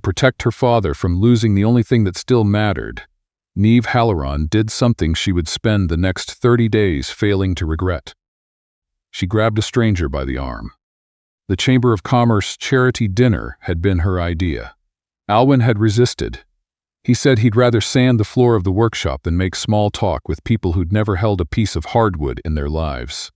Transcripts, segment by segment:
to protect her father from losing the only thing that still mattered, Neve Haloran did something she would spend the next 30 days failing to regret. She grabbed a stranger by the arm. The Chamber of Commerce charity dinner had been her idea. Alwyn had resisted. He said he'd rather sand the floor of the workshop than make small talk with people who'd never held a piece of hardwood in their lives.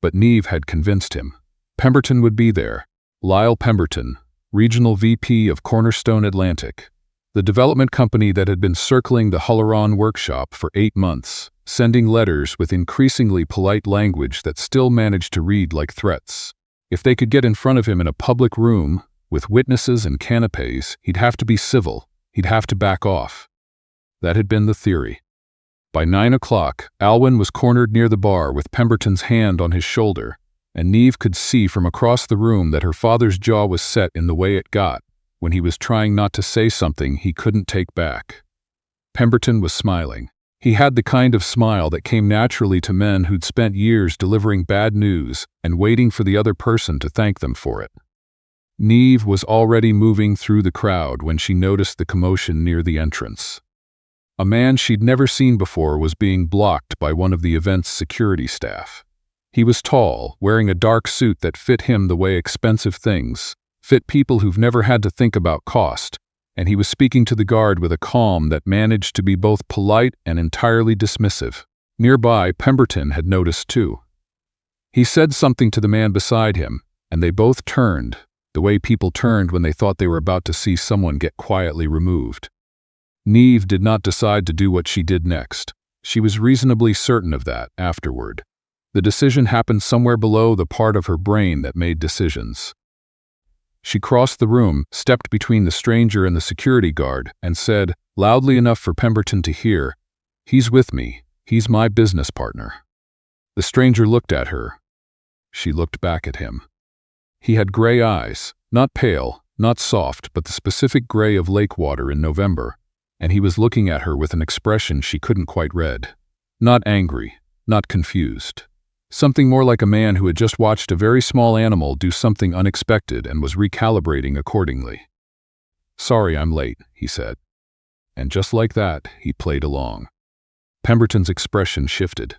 But Neve had convinced him. Pemberton would be there. Lyle Pemberton, Regional VP of Cornerstone Atlantic, the development company that had been circling the Haloran workshop for 8 months, sending letters with increasingly polite language that still managed to read like threats. If they could get in front of him in a public room, with witnesses and canapes, he'd have to be civil, he'd have to back off. That had been the theory. By 9 o'clock, Alwyn was cornered near the bar with Pemberton's hand on his shoulder, and Neve could see from across the room that her father's jaw was set in the way it got when he was trying not to say something he couldn't take back. Pemberton was smiling. He had the kind of smile that came naturally to men who'd spent years delivering bad news and waiting for the other person to thank them for it. Neve was already moving through the crowd when she noticed the commotion near the entrance. A man she'd never seen before was being blocked by one of the event's security staff. He was tall, wearing a dark suit that fit him the way expensive things fit people who've never had to think about cost, and he was speaking to the guard with a calm that managed to be both polite and entirely dismissive. Nearby, Pemberton had noticed too. He said something to the man beside him, and they both turned, the way people turned when they thought they were about to see someone get quietly removed. Neve did not decide to do what she did next. She was reasonably certain of that afterward. The decision happened somewhere below the part of her brain that made decisions. She crossed the room, stepped between the stranger and the security guard, and said, loudly enough for Pemberton to hear, "He's with me. He's my business partner." The stranger looked at her. She looked back at him. He had gray eyes, not pale, not soft, but the specific gray of lake water in November, and he was looking at her with an expression she couldn't quite read. Not angry, not confused. Something more like a man who had just watched a very small animal do something unexpected and was recalibrating accordingly. "Sorry I'm late," he said. And just like that, he played along. Pemberton's expression shifted.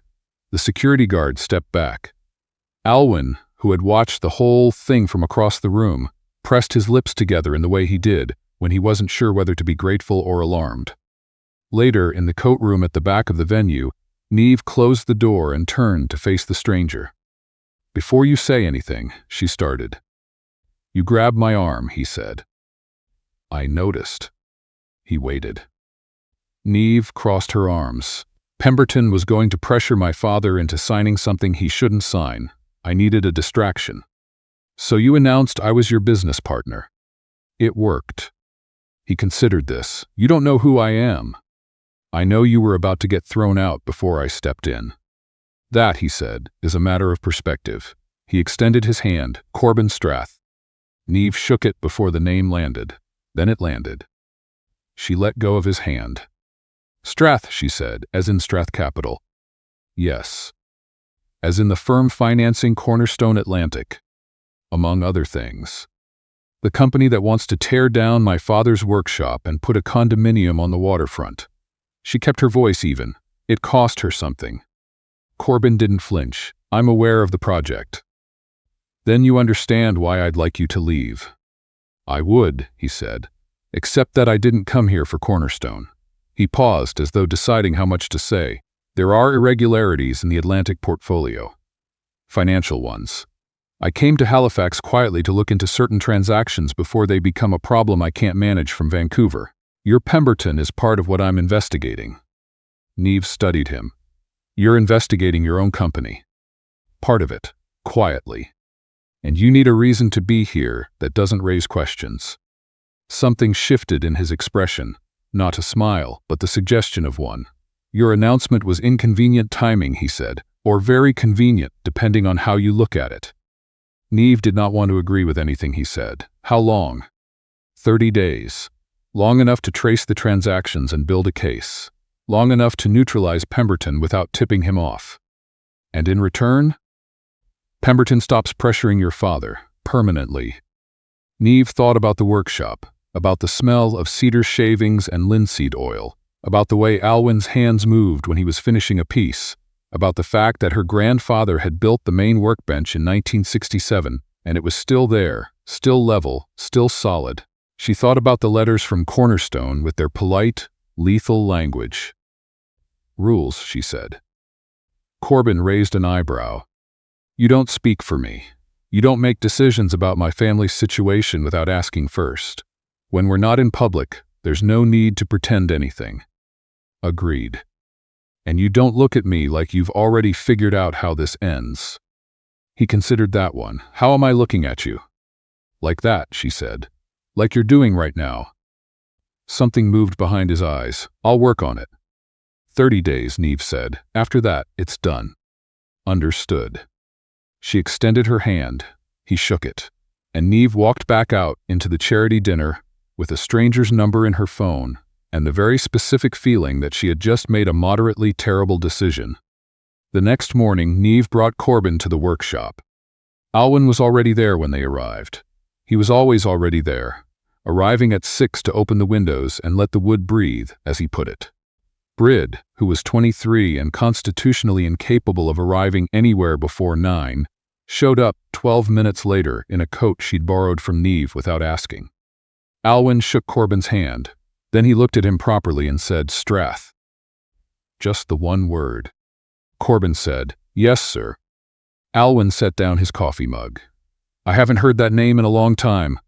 The security guard stepped back. Alwyn, who had watched the whole thing from across the room, pressed his lips together in the way he did when he wasn't sure whether to be grateful or alarmed. Later, in the coat room at the back of the venue, Neve closed the door and turned to face the stranger. "Before you say anything," she started. "You grabbed my arm," he said. "I noticed." He waited. Neve crossed her arms. "Pemberton was going to pressure my father into signing something he shouldn't sign. I needed a distraction. So you announced I was your business partner. It worked." He considered this. "You don't know who I am. I know you were about to get thrown out before I stepped in." "That," he said, "is a matter of perspective." He extended his hand, "Corbin Strath." Neve shook it before the name landed. Then it landed. She let go of his hand. "Strath," she said, "as in Strath Capital." "Yes. As in the firm financing Cornerstone Atlantic, among other things. The company that wants to tear down my father's workshop and put a condominium on the waterfront." She kept her voice even. It cost her something. Corbin didn't flinch. "I'm aware of the project." "Then you understand why I'd like you to leave." "I would," he said, "except that I didn't come here for Cornerstone." He paused as though deciding how much to say. "There are irregularities in the Atlantic portfolio. Financial ones. I came to Halifax quietly to look into certain transactions before they become a problem I can't manage from Vancouver. Your Pemberton is part of what I'm investigating." Neve studied him. "You're investigating your own company. Part of it, quietly. And you need a reason to be here that doesn't raise questions." Something shifted in his expression, not a smile, but the suggestion of one. "Your announcement was inconvenient timing," he said, "or very convenient, depending on how you look at it." Neve did not want to agree with anything he said. "How long?" 30 days. Long enough to trace the transactions and build a case. Long enough to neutralize Pemberton without tipping him off. And in return? Pemberton stops pressuring your father, permanently. Neve thought about the workshop. about the smell of cedar shavings and linseed oil, about the way Alwyn's hands moved when he was finishing a piece, about the fact that her grandfather had built the main workbench in 1967, and it was still there, still level, still solid. She thought about the letters from Cornerstone with their polite, lethal language. "Rules," she said. Corbin raised an eyebrow. "You don't speak for me. You don't make decisions about my family's situation without asking first. When we're not in public, there's no need to pretend anything." "Agreed. And you don't look at me like you've already figured out how this ends." He considered that one. "How am I looking at you?" "Like that," she said. "Like you're doing right now." Something moved behind his eyes. "I'll work on it." 30 days, Neve said. "After that, it's done." "Understood." She extended her hand. He shook it. And Neve walked back out into the charity dinner with a stranger's number in her phone and the very specific feeling that she had just made a moderately terrible decision. The next morning, Neve brought Corbin to the workshop. Alwyn was already there when they arrived. He was always already there, arriving at 6 to open the windows and let the wood breathe, as he put it. Brid, who was 23 and constitutionally incapable of arriving anywhere before 9, showed up 12 minutes later in a coat she'd borrowed from Neve without asking. Alwyn shook Corbin's hand. Then he looked at him properly and said, "Strath." Just the one word. Corbin said, "Yes, sir." Alwyn set down his coffee mug. "I haven't heard that name in a long time."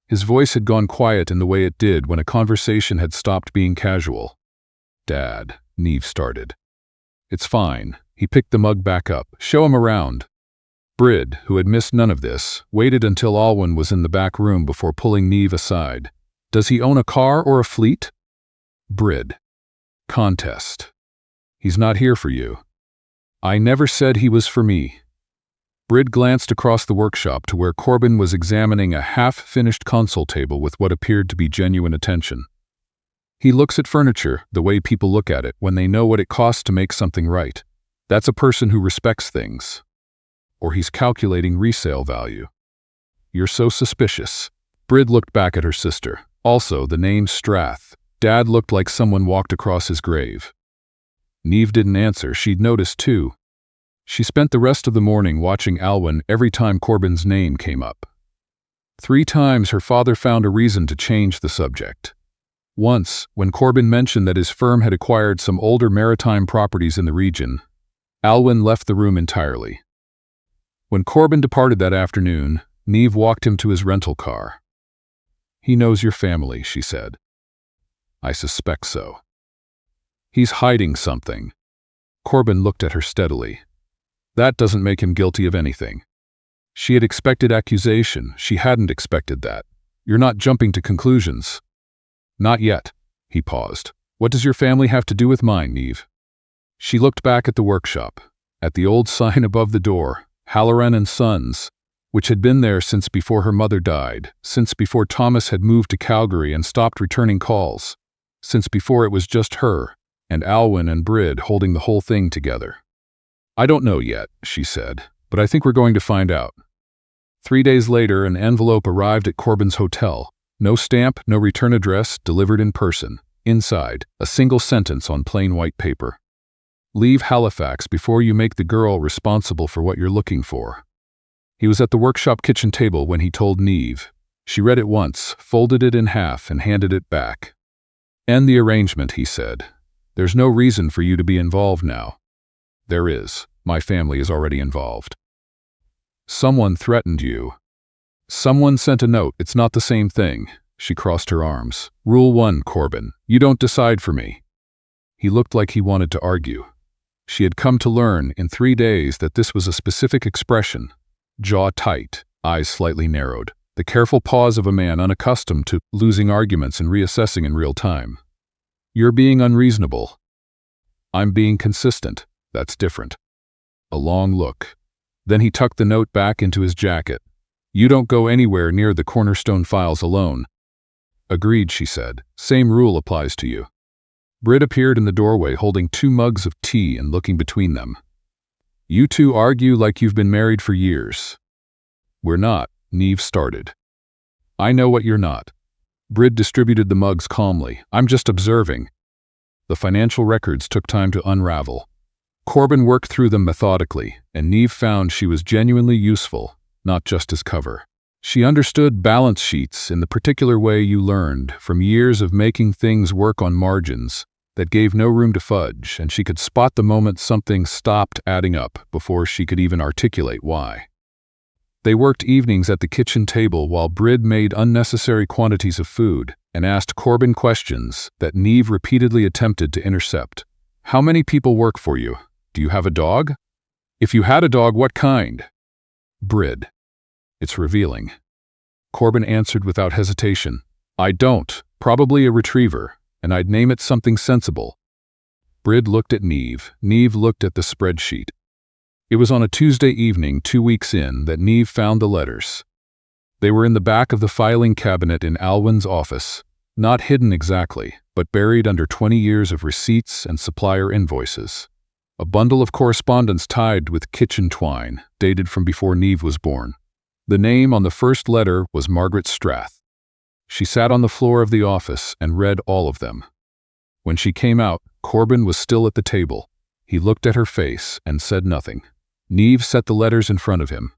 His voice had gone quiet in the way it did when a conversation had stopped being casual. "Dad," Neve started. "It's fine." He picked the mug back up. "Show him around." Brid, who had missed none of this, waited until Alwyn was in the back room before pulling Neve aside. "Does he own a car or a fleet?" Brid. "Contest. He's not here for you." "I never said he was for me." Brid glanced across the workshop to where Corbin was examining a half-finished console table with what appeared to be genuine attention. "He looks at furniture the way people look at it when they know what it costs to make something right. That's a person who respects things. Or he's calculating resale value." "You're so suspicious." Brid looked back at her sister. Also, the name Strath. Dad looked like someone walked across his grave. Neve didn't answer. She'd noticed too. She spent the rest of the morning watching Alwyn every time Corbin's name came up. 3 times her father found a reason to change the subject. Once, when Corbin mentioned that his firm had acquired some older maritime properties in the region, Alwyn left the room entirely. When Corbin departed that afternoon, Neve walked him to his rental car. "He knows your family," she said. "I suspect so." "He's hiding something." Corbin looked at her steadily. "That doesn't make him guilty of anything." She had expected accusation. She hadn't expected that. "You're not jumping to conclusions." "Not yet." He paused. "What does your family have to do with mine, Neve?" She looked back at the workshop, at the old sign above the door, Haloran and Sons, which had been there since before her mother died, since before Thomas had moved to Calgary and stopped returning calls, since before it was just her, and Alwyn and Brid holding the whole thing together. "I don't know yet," she said, "but I think we're going to find out." 3 days later, an envelope arrived at Corbin's hotel. No stamp, no return address, delivered in person. Inside, a single sentence on plain white paper. "Leave Halifax before you make the girl responsible for what you're looking for." He was at the workshop kitchen table when he told Neve. She read it once, folded it in half, and handed it back. "End the arrangement," he said. "There's no reason for you to be involved now." "There is. My family is already involved." "Someone threatened you." "Someone sent a note. It's not the same thing." She crossed her arms. "Rule 1, Corbin. You don't decide for me." He looked like he wanted to argue. She had come to learn in 3 days that this was a specific expression. Jaw tight, eyes slightly narrowed. The careful pause of a man unaccustomed to losing arguments and reassessing in real time. "You're being unreasonable." "I'm being consistent. That's different." A long look. Then he tucked the note back into his jacket. "You don't go anywhere near the Cornerstone files alone." "Agreed," she said. "Same rule applies to you." Brid appeared in the doorway holding 2 mugs of tea and looking between them. "You two argue like you've been married for years." "We're not," Neve started. "I know what you're not." Brid distributed the mugs calmly. I'm just observing. The financial records took time to unravel. Corbin worked through them methodically, and Neve found she was genuinely useful, not just as cover. She understood balance sheets in the particular way you learned from years of making things work on margins that gave no room to fudge, and she could spot the moment something stopped adding up before she could even articulate why. They worked evenings at the kitchen table while Brid made unnecessary quantities of food and asked Corbin questions that Neve repeatedly attempted to intercept. How many people work for you? Do you have a dog? If you had a dog, what kind? Brid. It's revealing. Corbin answered without hesitation. I don't. Probably a retriever, and I'd name it something sensible. Brid looked at Neve. Neve looked at the spreadsheet. It was on a Tuesday evening 2 weeks in that Neve found the letters. They were in the back of the filing cabinet in Alwyn's office, not hidden exactly, but buried under 20 years of receipts and supplier invoices. A bundle of correspondence tied with kitchen twine, dated from before Neve was born. The name on the first letter was Margaret Strath. She sat on the floor of the office and read all of them. When she came out, Corbin was still at the table. He looked at her face and said nothing. Neve set the letters in front of him.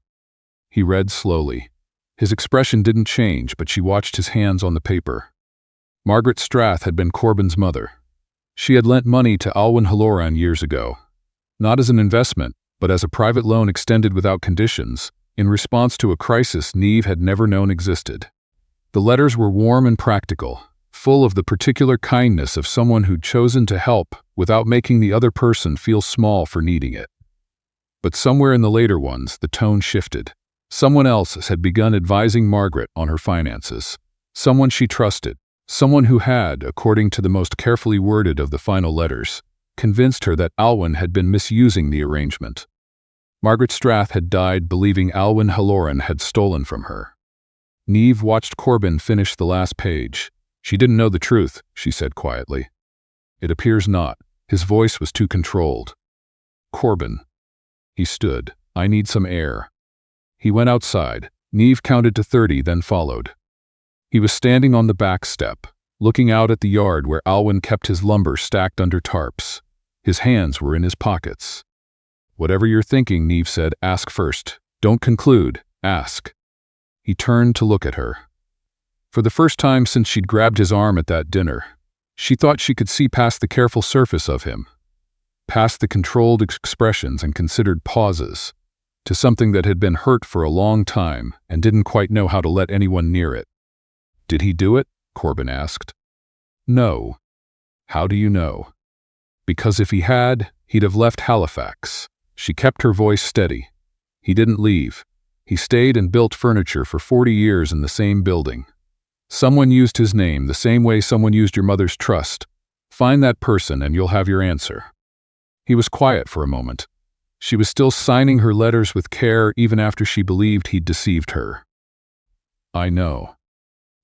He read slowly. His expression didn't change, but she watched his hands on the paper. Margaret Strath had been Corbin's mother. She had lent money to Neve Haloran years ago, not as an investment, but as a private loan extended without conditions, in response to a crisis Neve had never known existed. The letters were warm and practical, full of the particular kindness of someone who'd chosen to help without making the other person feel small for needing it. But somewhere in the later ones, the tone shifted. Someone else had begun advising Margaret on her finances. Someone she trusted. Someone who had, according to the most carefully worded of the final letters, convinced her that Alwyn had been misusing the arrangement. Margaret Strath had died believing Neve Haloran had stolen from her. Neve watched Corbin finish the last page. She didn't know the truth, she said quietly. It appears not. His voice was too controlled. Corbin. He stood. I need some air. He went outside. Neve counted to 30, then followed. He was standing on the back step, looking out at the yard where Alwyn kept his lumber stacked under tarps. His hands were in his pockets. Whatever you're thinking, Neve said, ask first. Don't conclude. Ask. He turned to look at her. For the first time since she'd grabbed his arm at that dinner, she thought she could see past the careful surface of him, past the controlled expressions and considered pauses, to something that had been hurt for a long time and didn't quite know how to let anyone near it. Did he do it? Corbin asked. No. How do you know? Because if he had, he'd have left Halifax. She kept her voice steady. He didn't leave. He stayed and built furniture for 40 years in the same building. Someone used his name the same way someone used your mother's trust. Find that person and you'll have your answer. He was quiet for a moment. She was still signing her letters with care even after she believed he'd deceived her. I know.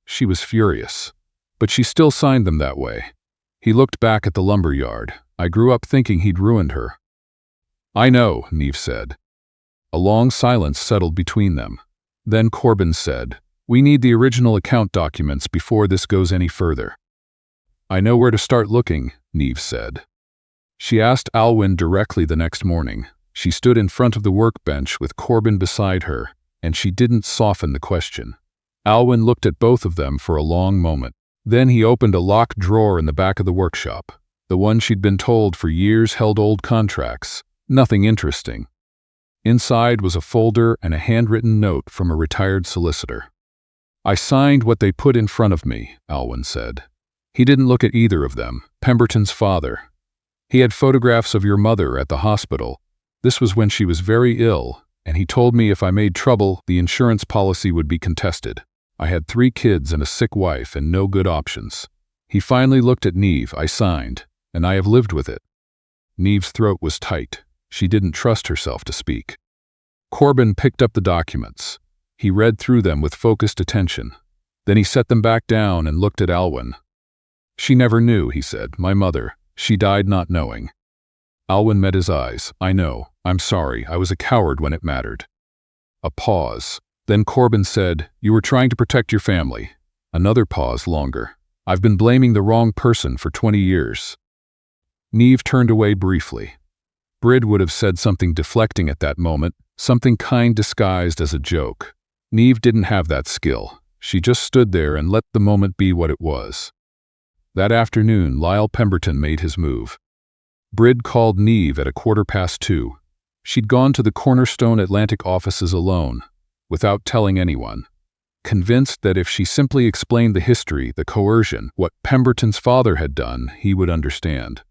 She was furious, but she still signed them that way. He looked back at the lumber yard. I grew up thinking he'd ruined her. I know, Neve said. A long silence settled between them. Then Corbin said, we need the original account documents before this goes any further. I know where to start looking, Neve said. She asked Alwyn directly the next morning. She stood in front of the workbench with Corbin beside her, and she didn't soften the question. Alwyn looked at both of them for a long moment. Then he opened a locked drawer in the back of the workshop. The one she'd been told for years held old contracts. Nothing interesting. Inside was a folder and a handwritten note from a retired solicitor. I signed what they put in front of me, Alwyn said. He didn't look at either of them. Pemberton's father. He had photographs of your mother at the hospital. This was when she was very ill, and he told me if I made trouble, the insurance policy would be contested. I had 3 kids and a sick wife and no good options. He finally looked at Neve. I signed, and I have lived with it. Neve's throat was tight. She didn't trust herself to speak. Corbin picked up the documents. He read through them with focused attention. Then he set them back down and looked at Alwyn. She never knew, he said. My mother. She died not knowing. Alwyn met his eyes. I know. I'm sorry. I was a coward when it mattered. A pause. Then Corbin said, you were trying to protect your family. Another pause longer. I've been blaming the wrong person for 20 years. Neve turned away briefly. Brid would have said something deflecting at that moment, something kind disguised as a joke. Neve didn't have that skill. She just stood there and let the moment be what it was. That afternoon, Lyle Pemberton made his move. Brid called Neve at 2:15. She'd gone to the Cornerstone Atlantic offices alone, without telling anyone, convinced that if she simply explained the history, the coercion, what Pemberton's father had done, he would understand.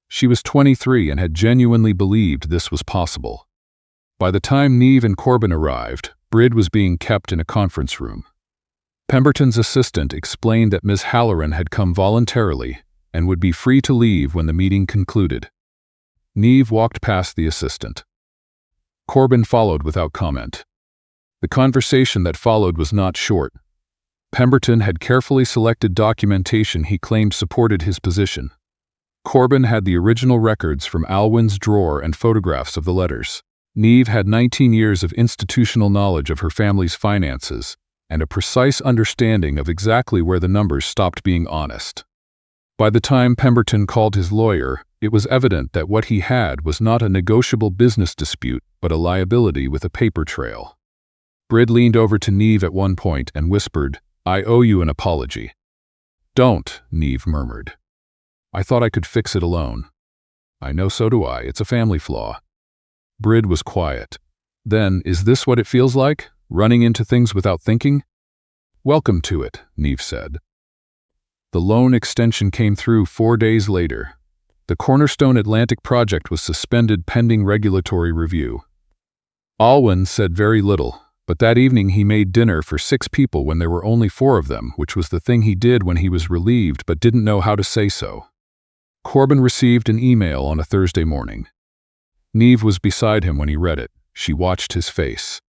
She was 23 and had genuinely believed this was possible. By the time Neve and Corbin arrived, Brid was being kept in a conference room. Pemberton's assistant explained that Ms. Haloran had come voluntarily and would be free to leave when the meeting concluded. Neve walked past the assistant. Corbin followed without comment. The conversation that followed was not short. Pemberton had carefully selected documentation he claimed supported his position. Corbin had the original records from Alwyn's drawer and photographs of the letters. Neve had 19 years of institutional knowledge of her family's finances and a precise understanding of exactly where the numbers stopped being honest. By the time Pemberton called his lawyer, it was evident that what he had was not a negotiable business dispute, but a liability with a paper trail. Brid leaned over to Neve at one point and whispered, "I owe you an apology." "Don't," Neve murmured. "I thought I could fix it alone." "I know, so do I. It's a family flaw." Brid was quiet. Then, "Is this what it feels like? Running into things without thinking?" "Welcome to it," Neve said. The loan extension came through 4 days later. The Cornerstone Atlantic project was suspended pending regulatory review. Alwyn said very little, but that evening he made dinner for 6 people when there were only 4 of them, which was the thing he did when he was relieved but didn't know how to say so. Corbin received an email on a Thursday morning. Neve was beside him when he read it. She watched his face.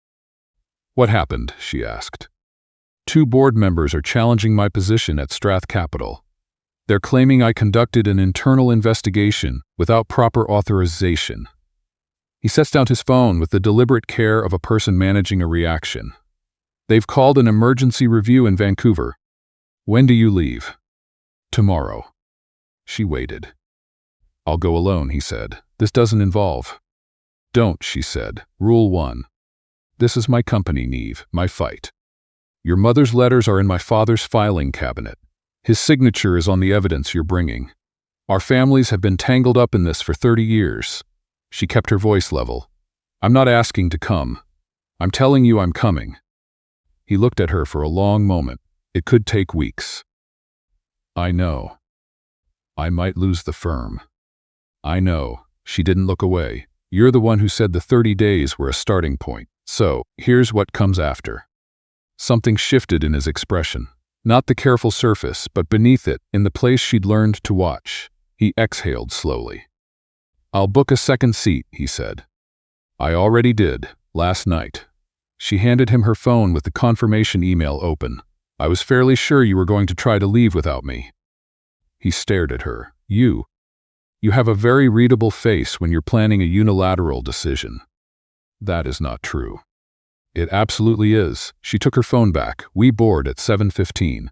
"What happened?" she asked. "2 board members are challenging my position at Strath Capital. They're claiming I conducted an internal investigation without proper authorization." He sets down his phone with the deliberate care of a person managing a reaction. "They've called an emergency review in Vancouver. When do you leave?" "Tomorrow." She waited. "I'll go alone," he said. "This doesn't involve." "Don't," she said. "Rule 1. This is my company, Neve, my fight. Your mother's letters are in my father's filing cabinet. His signature is on the evidence you're bringing. Our families have been tangled up in this for 30 years. She kept her voice level. "I'm not asking to come. I'm telling you I'm coming." He looked at her for a long moment. "It could take weeks." "I know. I might lose the firm." "I know." She didn't look away. "You're the one who said the 30 days were a starting point. So, here's what comes after." Something shifted in his expression. Not the careful surface, but beneath it, in the place she'd learned to watch. He exhaled slowly. "I'll book a second seat," he said. "I already did, last night." She handed him her phone with the confirmation email open. "I was fairly sure you were going to try to leave without me." He stared at her. You have a very readable face when you're planning a unilateral decision." "That is not true." "It absolutely is." She took her phone back. "We board at 7:15.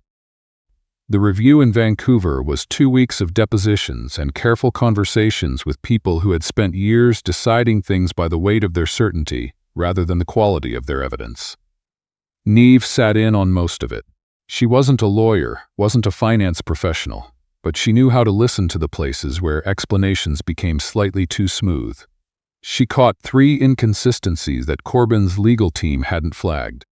The review in Vancouver was 2 weeks of depositions and careful conversations with people who had spent years deciding things by the weight of their certainty rather than the quality of their evidence. Neve sat in on most of it. She wasn't a lawyer, wasn't a finance professional, but she knew how to listen to the places where explanations became slightly too smooth. She caught 3 inconsistencies that Corbin's legal team hadn't flagged.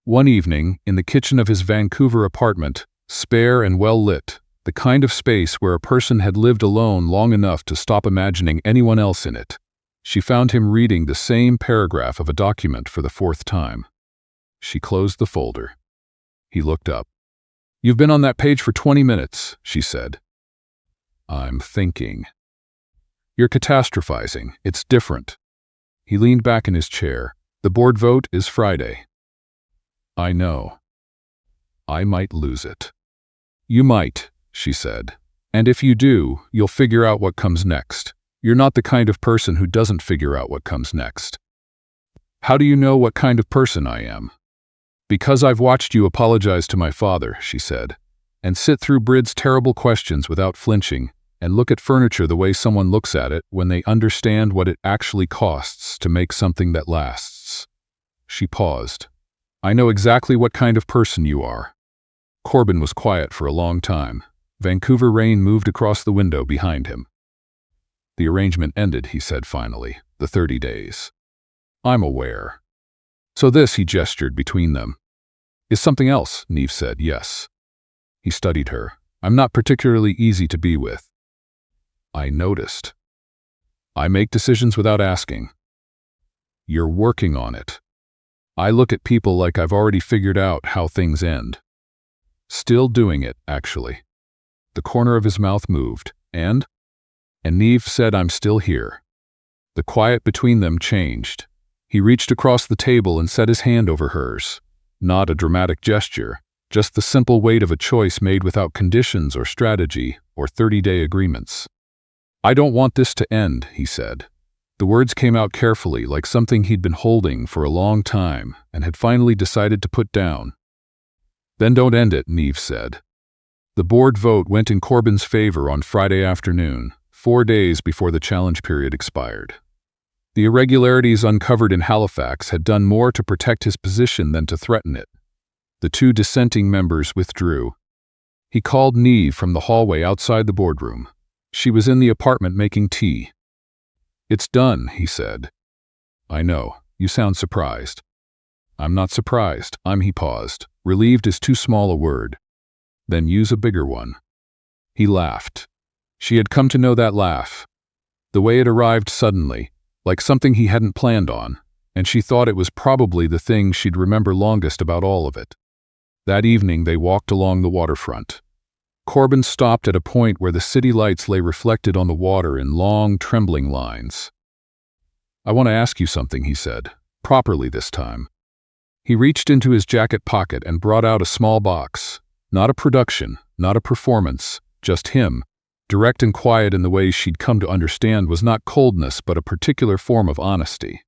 One evening, in the kitchen of his Vancouver apartment, spare and well-lit, the kind of space where a person had lived alone long enough to stop imagining anyone else in it, she found him reading the same paragraph of a document for the 4th time. She closed the folder. He looked up. "You've been on that page for 20 minutes, she said. "I'm thinking." "You're catastrophizing. It's different." He leaned back in his chair. "The board vote is Friday." "I know. I might lose it." "You might," she said. "And if you do, you'll figure out what comes next. You're not the kind of person who doesn't figure out what comes next." "How do you know what kind of person I am?" "Because I've watched you apologize to my father," she said, "and sit through Brid's terrible questions without flinching, and look at furniture the way someone looks at it when they understand what it actually costs to make something that lasts." She paused. "I know exactly what kind of person you are." Corbin was quiet for a long time. Vancouver rain moved across the window behind him. "The arrangement ended," he said finally. "The 30 days. I'm aware." "So this," he gestured between them, "is something else," Neve said. "Yes." He studied her. "I'm not particularly easy to be with." "I noticed. I make decisions without asking." "You're working on it." "I look at people like I've already figured out how things end." "Still doing it, actually." The corner of his mouth moved. And Neve said, "I'm still here." The quiet between them changed. He reached across the table and set his hand over hers. Not a dramatic gesture, just the simple weight of a choice made without conditions or strategy or 30-day agreements. "I don't want this to end," he said. The words came out carefully, like something he'd been holding for a long time and had finally decided to put down. "Then don't end it," Neve said. The board vote went in Corbin's favor on Friday afternoon, 4 days before the challenge period expired. The irregularities uncovered in Halifax had done more to protect his position than to threaten it. The 2 dissenting members withdrew. He called Neve from the hallway outside the boardroom. She was in the apartment making tea. "It's done," he said. "I know. You sound surprised." "I'm not surprised." He paused. "Relieved is too small a word." "Then use a bigger one." He laughed. She had come to know that laugh. The way it arrived suddenly, like something he hadn't planned on, and she thought it was probably the thing she'd remember longest about all of it. That evening they walked along the waterfront. Corbin stopped at a point where the city lights lay reflected on the water in long, trembling lines. "I want to ask you something," he said, properly this time. He reached into his jacket pocket and brought out a small box. Not a production, not a performance, just him, direct and quiet in the way she'd come to understand was not coldness but a particular form of honesty.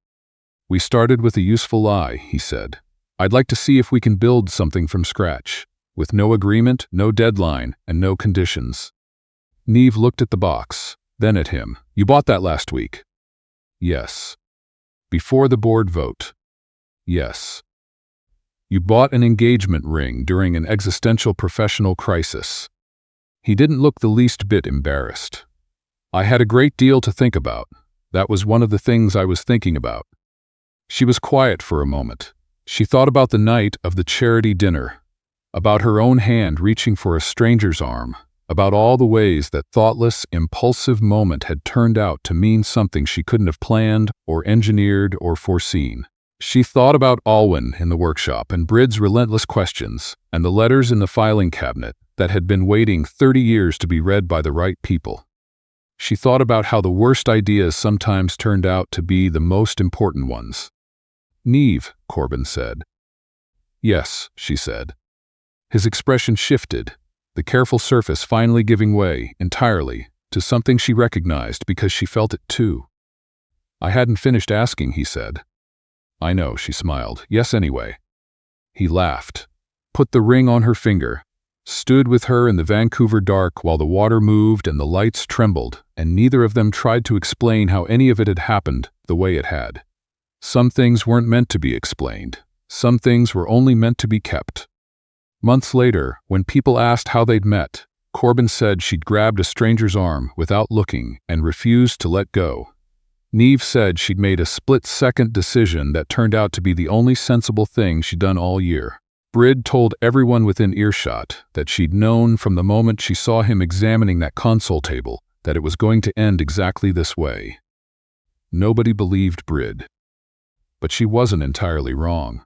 "We started with a useful lie," he said. "I'd like to see if we can build something from scratch, with no agreement, no deadline, and no conditions." Neve looked at the box, then at him. "You bought that last week?" "Yes." "Before the board vote?" "Yes." "You bought an engagement ring during an existential professional crisis." He didn't look the least bit embarrassed. "I had a great deal to think about. That was one of the things I was thinking about." She was quiet for a moment. She thought about the night of the charity dinner, about her own hand reaching for a stranger's arm, about all the ways that thoughtless, impulsive moment had turned out to mean something she couldn't have planned or engineered or foreseen. She thought about Alwyn in the workshop and Brid's relentless questions and the letters in the filing cabinet that had been waiting 30 years to be read by the right people. She thought about how the worst ideas sometimes turned out to be the most important ones. "Neve," Corbin said. "Yes," she said. His expression shifted, the careful surface finally giving way, entirely, to something she recognized because she felt it too. "I hadn't finished asking," he said. "I know," she smiled. "Yes, anyway." He laughed, put the ring on her finger, stood with her in the Vancouver dark while the water moved and the lights trembled, and neither of them tried to explain how any of it had happened the way it had. Some things weren't meant to be explained. Some things were only meant to be kept. Months later, when people asked how they'd met, Corbin said she'd grabbed a stranger's arm without looking and refused to let go. Neve said she'd made a split-second decision that turned out to be the only sensible thing she'd done all year. Brid told everyone within earshot that she'd known from the moment she saw him examining that console table that it was going to end exactly this way. Nobody believed Brid. But she wasn't entirely wrong.